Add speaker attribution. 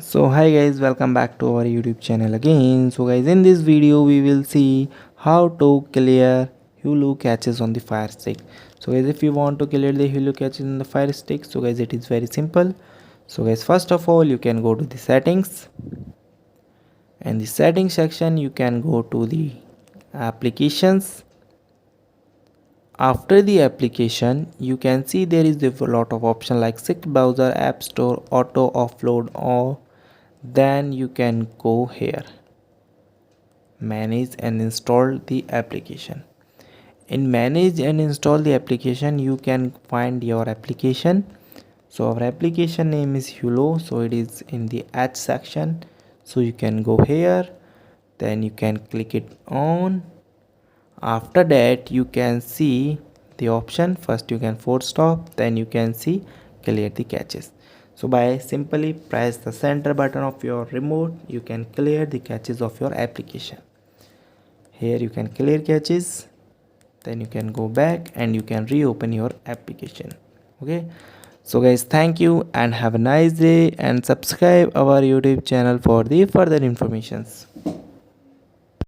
Speaker 1: So hi guys, welcome back to our YouTube channel again. So guys, in this video we will see how to clear Hulu caches on the Fire Stick. So guys, if you want to clear the Hulu caches on the Fire Stick, so guys, it is very simple. So guys, first of all you can go to the settings, and the settings section you can go to the applications. After the application you can see there is a lot of option like Sick browser, app store, auto offload, or then you can go here, manage and install the application. In manage and install the application you can find your application. So our application name is Hulu, so it is in the add section. So you can go here, then you can click it on. After that you can see the option, first you can force stop, then you can see clear the caches. So by simply press the center button of your remote you can clear the caches of your application. Here you can clear caches, then you can go back and you can reopen your application. Okay, so guys, thank you and have a nice day, and subscribe our YouTube channel for the further informations.